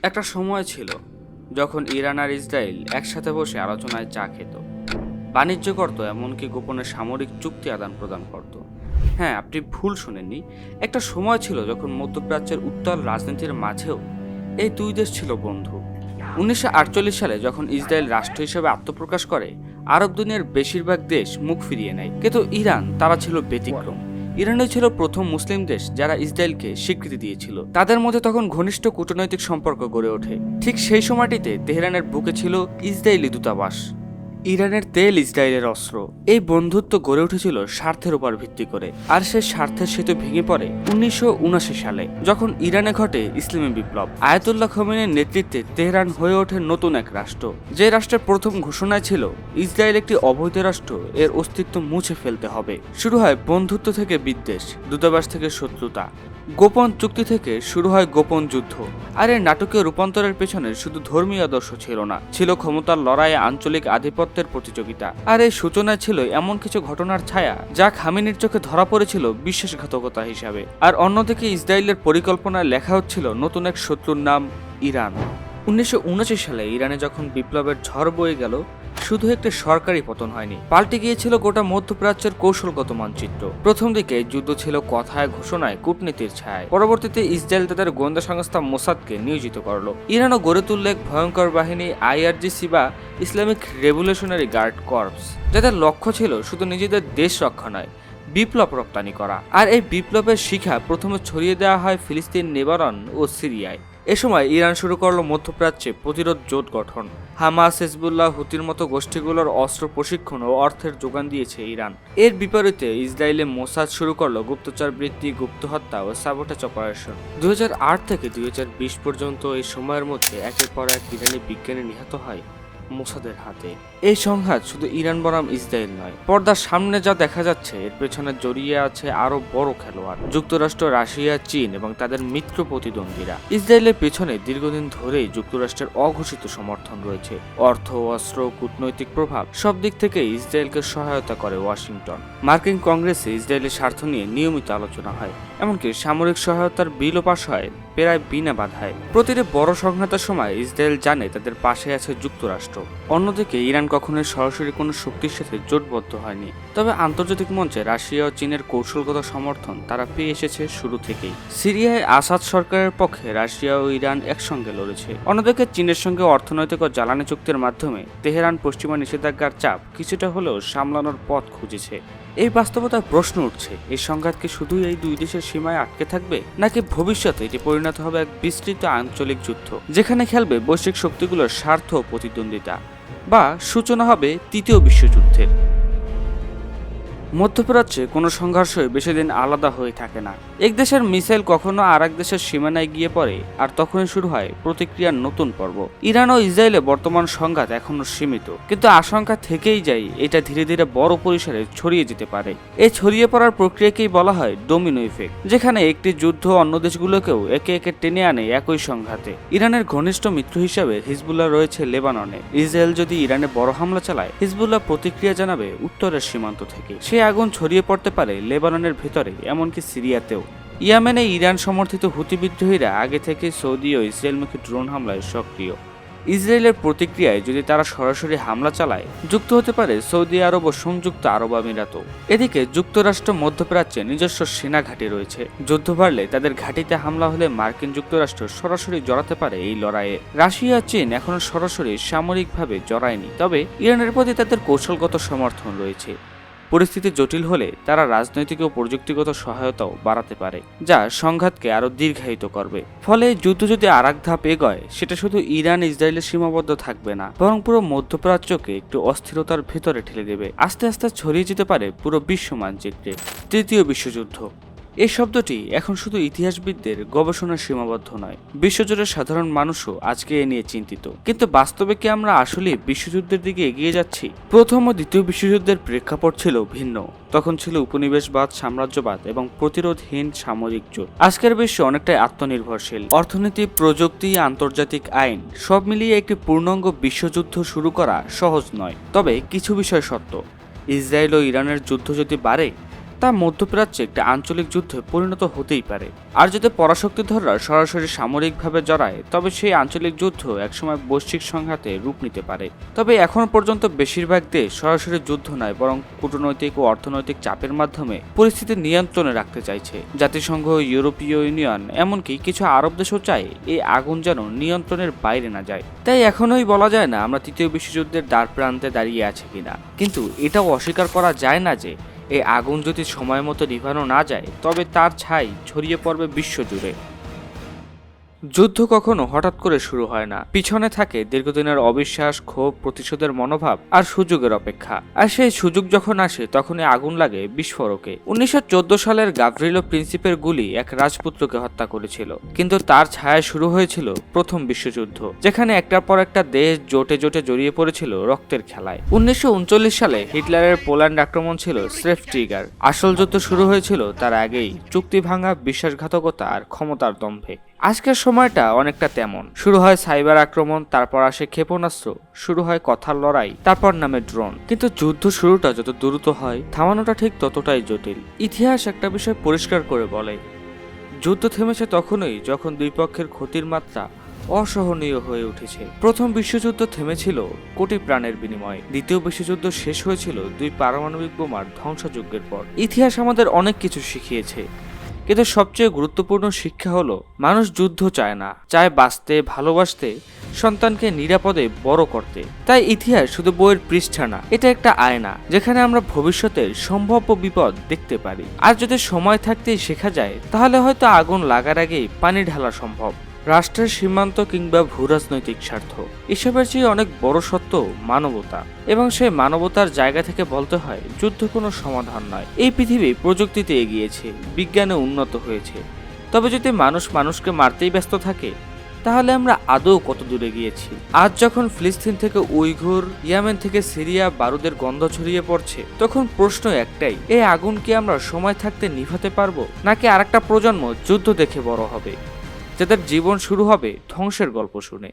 একটা সময় ছিল যখন ইরান আর ইসরায়েল একসাথে বসে আলোচনায় চা খেত, বাণিজ্য করত, এমনকি গোপনে সামরিক চুক্তি আদান প্রদান করত। হ্যাঁ, আপনি ভুল শুনেননি। একটা সময় ছিল যখন মধ্যপ্রাচ্যের উত্তাল রাজনীতির মাঝেও এই দুই দেশ ছিল বন্ধু। 1948 সালে যখন ইসরায়েল রাষ্ট্র হিসেবে আত্মপ্রকাশ করে, আরব দুনিয়ার বেশিরভাগ দেশ মুখ ফিরিয়ে নেয়, কিন্তু ইরান তারা ছিল ব্যতিক্রম। ইরানই ছিল প্রথম মুসলিম দেশ যারা ইসরায়েলকে স্বীকৃতি দিয়েছিল। তাদের মধ্যে তখন ঘনিষ্ঠ কূটনৈতিক সম্পর্ক গড়ে ওঠে। ঠিক সেই সময়টিতে তেহরানের বুকে ছিল ইসরায়েলি দূতাবাস। ইরানের তেল ইসরায়েলের অস্ত্র। এই বন্ধুত্ব গড়ে উঠেছিল স্বার্থের উপর ভিত্তি করে, আর সেই স্বার্থের সেতু ভেঙে পড়ে 1979 সালে, যখন ইরানে ঘটে ইসলামী বিপ্লব। আয়াতুল্লাহ খোমেনির নেতৃত্বে তেহরান হয়ে ওঠে নতুন এক রাষ্ট্র, যে রাষ্ট্রের প্রথম ঘোষণায় ছিল ইসরায়েল একটি অবৈধ রাষ্ট্র, এর অস্তিত্ব মুছে ফেলতে হবে। শুরু হয় বন্ধুত্ব থেকে বিদ্বেষ, দূতাবাস থেকে শত্রুতা, গোপন চুক্তি থেকে শুরু হয় গোপন যুদ্ধ। আর এর নাটকীয় রূপান্তরের পেছনে শুধু ধর্মীয় আদর্শ ছিল না, ছিল ক্ষমতার লড়াইয়ে আঞ্চলিক আধিপত্যের প্রতিযোগিতা। আর এই সূচনায় ছিল এমন কিছু ঘটনার ছায়া যা খামেনির চোখে ধরা পড়েছিল বিশ্বাসঘাতকতা হিসাবে। আর অন্যদিকে ইসরায়েলের পরিকল্পনায় লেখা হচ্ছিল নতুন এক শত্রুর নাম, ইরান। 1979 সালে ইরানে যখন বিপ্লবের ঝড় বয়ে গেল, শুধু একটি সরকারি পতন হয়নি, পাল্টে গিয়েছিল গোটা মধ্যপ্রাচ্যের কৌশলগত মানচিত্র। প্রথম দিকে যুদ্ধ ছিল কথায়, ঘোষণায়, কূটনীতির ছায়। পরবর্তীতে ইসরায়েল তাদের গোয়েন্দা সংস্থা মোসাদকে নিয়োজিত করলো। ইরানও গড়ে তুলল এক ভয়ঙ্কর বাহিনী, আইআরজিসি বা ইসলামিক রেভলিউশনারি গার্ড কর্পস, যাদের লক্ষ্য ছিল শুধু নিজেদের দেশ রক্ষা নয়, বিপ্লব রপ্তানি করা। আর এই বিপ্লবের শিখা প্রথমে ছড়িয়ে দেওয়া হয় ফিলিস্তিন, লেবানন ও সিরিয়ায়। এ সময় ইরান শুরু করলো মধ্যপ্রাচ্যে প্রতিরোধ জোট গঠন। হামাস, হিজবুল্লাহ, হুতির মতো গোষ্ঠীগুলোর অস্ত্র প্রশিক্ষণ ও অর্থের যোগান দিয়েছে ইরান। এর বিপরীতে ইসরায়েলে মোসাদ শুরু করলো গুপ্তচর বৃত্তি, গুপ্ত হত্যা ও সাবোটাজ অপারেশন। 2008 থেকে 2020 পর্যন্ত এই সময়ের মধ্যে একের পর এক ইরানি বিজ্ঞানী নিহত হয় মোসাদের হাতে। এই সংঘাত শুধু ইরান বনাম ইসরায়েল নয়, পর্দার সামনে যা দেখা যাচ্ছে এর পেছনে জড়িয়ে আছে আরো বড় খেলোয়াড়, যুক্তরাষ্ট্র, রাশিয়া, চীন এবং তাদের মিত্র প্রতিদ্বন্দ্বীরা। ইসরায়েলের পেছনে দীর্ঘদিন ধরেই যুক্তরাষ্ট্রের অঘোষিত সমর্থন রয়েছে। অর্থ, অস্ত্র, কূটনৈতিক প্রভাব, সব দিক থেকে ইসরায়েলকে সহায়তা করে ওয়াশিংটন। মার্কিন কংগ্রেসে ইসরায়েলের স্বার্থ নিয়ে নিয়মিত আলোচনা হয়, এমনকি সামরিক সহায়তার বিলও পাস হয় প্রায় বিনা বাধায়। প্রতিটি বড় সংঘাতের সময় ইসরায়েল জানে তাদের পাশে আছে যুক্তরাষ্ট্র। অন্যদিকে ইরান কখনোই সরাসরি কোনো শক্তির সাথে জোটবদ্ধ হয়নি, তবে আন্তর্জাতিক মঞ্চে রাশিয়া ও চীনের কৌশলগত সমর্থন তারা পেয়ে এসেছে শুরু থেকেই। সিরিয়ায় আসাদ সরকারের পক্ষে রাশিয়া ও ইরান একসঙ্গে লড়েছে। অন্যদিকে চীনের সঙ্গে অর্থনৈতিক ও জ্বালানি চুক্তির মাধ্যমে তেহরান পশ্চিমা নিষেধাজ্ঞার চাপ কিছুটা হলেও সামলানোর পথ খুঁজেছে। এই বাস্তবতার প্রশ্ন উঠছে, এই সংঘাত কি শুধু এই দুই দেশের সীমায় আটকে থাকবে, নাকি ভবিষ্যতে এটি পরিণত হবে এক বিস্তৃত আঞ্চলিক যুদ্ধ, যেখানে খেলবে বৈশ্বিক শক্তিগুলোর স্বার্থ ও প্রতিদ্বন্দ্বিতা, বা সূচনা হবে তৃতীয় বিশ্বযুদ্ধের? মধ্যপ্রাচ্যে কোনো সংঘর্ষই বেশি দিন আলাদা হয়ে থাকে না। এক দেশের মিসাইল কখনো আর এক দেশের সীমানায় গিয়ে পড়ে, আর তখনই শুরু হয় প্রতিক্রিয়ার নতুন পর্ব। ইরান ও ইসরায়েলে বর্তমান সংঘাত এখনো সীমিত, কিন্তু আশঙ্কা থেকেই যায় এটা ধীরে ধীরে বড় পরিসরে ছড়িয়ে যেতে পারে। এই ছড়িয়ে পড়ার প্রক্রিয়াকেই বলা হয় ডোমিনো ইফেক্ট, যেখানে একটি যুদ্ধ অন্য দেশগুলোকেও একে একে টেনে আনে একই সংঘাতে। ইরানের ঘনিষ্ঠ মিত্র হিসেবে হিজবুল্লাহ রয়েছে লেবাননে। ইসরায়েল যদি ইরানে বড় হামলা চালায়, হিজবুল্লাহ প্রতিক্রিয়া জানাবে উত্তরের সীমান্ত থেকে। আগুন ছড়িয়ে পড়তে পারে লেবাননের ভেতরে, এমনকি সিরিয়াতেও। ইয়েমেনে ইরান সমর্থিত হুতি বিদ্রোহীরা আগে থেকে সৌদি ও ইসরায়েলমুখী ড্রোন হামলায় সক্রিয়। ইসরায়েলের প্রতিক্রিয়ায় যদি তারা সরাসরি হামলা চালায়, যুক্ত হতে পারে সৌদি আরব ও সংযুক্ত আরব আমিরাতও। এদিকে যুক্তরাষ্ট্র মধ্যপ্রাচ্যে নিজস্ব সেনা ঘাঁটি রয়েছে। যুদ্ধ বাড়লে তাদের ঘাঁটিতে হামলা হলে মার্কিন যুক্তরাষ্ট্র সরাসরি জড়াতে পারে এই লড়াইয়ে। রাশিয়া, চীন এখনো সরাসরি সামরিকভাবে জড়ায়নি, তবে ইরানের প্রতি তাদের কৌশলগত সমর্থন রয়েছে। পরিস্থিতি জটিল হলে তারা রাজনৈতিক ও প্রযুক্তিগত সহায়তাও বাড়াতে পারে, যা সংঘাতকে আরো দীর্ঘায়িত করবে। ফলে যুদ্ধ যদি আর এক ধাপ এগোয়, সেটা শুধু ইরান ইসরায়েলের সীমাবদ্ধ থাকবে না, বরং পুরো মধ্যপ্রাচ্যকে একটু অস্থিরতার ভেতরে ঠেলে দেবে। আস্তে আস্তে ছড়িয়ে যেতে পারে পুরো বিশ্ব মানচিত্রে তৃতীয় বিশ্বযুদ্ধ। এই শব্দটি এখন শুধু ইতিহাসবিদদের গবেষণার সীমাবদ্ধ নয়, বিশ্বজুড়ে সাধারণ মানুষও আজকে এ নিয়ে চিন্তিত। কিন্তু বাস্তবে কি আমরা আসলে বিশ্বযুদ্ধের দিকে এগিয়ে যাচ্ছি? প্রথম ও দ্বিতীয় বিশ্বযুদ্ধের প্রেক্ষাপট ছিল ভিন্ন। তখন ছিল উপনিবেশবাদ, সাম্রাজ্যবাদ এবং প্রতিরোধহীন সামরিক জোট। আজকের বিশ্ব অনেকটাই আত্মনির্ভরশীল। অর্থনীতি, প্রযুক্তি, আন্তর্জাতিক আইন সব মিলিয়ে একটি পূর্ণাঙ্গ বিশ্বযুদ্ধ শুরু করা সহজ নয়। তবে কিছু বিষয় সত্য, ইসরায়েল ও ইরানের যুদ্ধ যদি বাড়ে, তা মধ্যপ্রাচ্যে একটা আঞ্চলিক যুদ্ধে পরিণত হতেই পারে। আর যদি পরাশক্তিধররা সরাসরি সামরিকভাবে জড়ায়, তবে সেই আঞ্চলিক যুদ্ধ একসময় বৈশ্বিক সংঘাতে রূপ নিতে পারে। তবে এখন পর্যন্ত বেশিরভাগ দেশ সরাসরি যুদ্ধ নয়, বরং কূটনৈতিক ও অর্থনৈতিক চাপের মাধ্যমে পরিস্থিতি নিয়ন্ত্রণে রাখতে চাইছে। জাতিসংঘ, ইউরোপীয় ইউনিয়ন, এমনকি কিছু আরব দেশও চায় এই আগুন যেন নিয়ন্ত্রণের বাইরে না যায়। তাই এখনোই বলা যায় না আমরা তৃতীয় বিশ্বযুদ্ধের দ্বার প্রান্তে দাঁড়িয়ে আছি কিনা, কিন্তু এটাও অস্বীকার করা যায় না যে এই আগুন যদি সময় মতো নিভানো না যায়, তবে তার ছাই ছড়িয়ে পড়বে বিশ্বজুড়ে। যুদ্ধ কখনো হঠাৎ করে শুরু হয় না, পিছনে থাকে দীর্ঘদিনের অবিশ্বাস, ক্ষোভ, প্রতিশোধের মনোভাব আর সুযোগের অপেক্ষা। আর সেই সুযোগ যখন আসে, তখনই আগুন লাগে বিস্ফোরকে। 1914 সালের গাভরিলো প্রিন্সিপের গুলি এক রাজপুত্রকে হত্যা করেছিল, কিন্তু তার ছায়া শুরু হয়েছিল প্রথম বিশ্বযুদ্ধ, যেখানে একটার পর একটা দেশ জোটে জোটে জড়িয়ে পড়েছিল রক্তের খেলায়। 1939 সালে হিটলারের পোল্যান্ড আক্রমণ ছিল স্রেফ ট্রিগার। আসল যুদ্ধ শুরু হয়েছিল তার আগেই চুক্তি ভাঙা, বিশ্বাসঘাতকতা আর ক্ষমতার দম্ভে। আজকের সময়টা অনেকটা তেমন। শুরু হয় সাইবার আক্রমণ, তারপর আসে ক্ষেপণাস্ত্র, শুরু হয় কথার লড়াই, তারপর নামে ড্রোন। কিন্তু যুদ্ধ শুরুটা যত দ্রুত হয়, থামানোটা ঠিক ততটাই জটিল। ইতিহাস একটা বিষয় পরিষ্কার করে বলে, যুদ্ধ থেমেছে তখনই যখন দুই পক্ষের ক্ষতির মাত্রা অসহনীয় হয়ে উঠেছে। প্রথম বিশ্বযুদ্ধ থেমেছিল কোটি প্রাণের বিনিময়ে, দ্বিতীয় বিশ্বযুদ্ধ শেষ হয়েছিল দুই পারমাণবিক বোমার ধ্বংসযজ্ঞের পর। ইতিহাস আমাদের অনেক কিছু শিখিয়েছে, কিন্তু সবচেয়ে গুরুত্বপূর্ণ শিক্ষা হলো মানুষ যুদ্ধ চায় না, চায় বাঁচতে, ভালোবাসতে, সন্তানকে নিরাপদে বড় করতে। তাই ইতিহাস শুধু বইয়ের পৃষ্ঠা না, এটা একটা আয়না, যেখানে আমরা ভবিষ্যতের সম্ভাব্য বিপদ দেখতে পারি। আর যদি সময় থাকতেই শেখা যায়, তাহলে হয়তো আগুন লাগার আগেই পানি ঢালা সম্ভব। রাষ্ট্রের সীমান্ত কিংবা ভূরাজনৈতিক স্বার্থ, এসবের চেয়ে অনেক বড় সত্য মানবতা। এবং সেই মানবতার জায়গা থেকে বলতে হয়, যুদ্ধ কোনো সমাধান নয়। এই পৃথিবী প্রযুক্তিতে এগিয়েছে, বিজ্ঞানে উন্নত হয়েছে, তবে যদি মানুষ মানুষকে মারতেই ব্যস্ত থাকে, তাহলে আমরা আদৌ কত দূরে গিয়েছি। আজ যখন ফিলিস্তিন থেকে উইঘুর, ইয়েমেন থেকে সিরিয়া বারুদের গন্ধ ছড়িয়ে পড়ছে, তখন প্রশ্ন একটাই, এই আগুন কি আমরা সময় থাকতে নিভাতে পারবো, নাকি আরেকটা প্রজন্ম যুদ্ধ দেখে বড় হবে, যাদের জীবন শুরু হবে ধ্বংসের গল্প শুনে।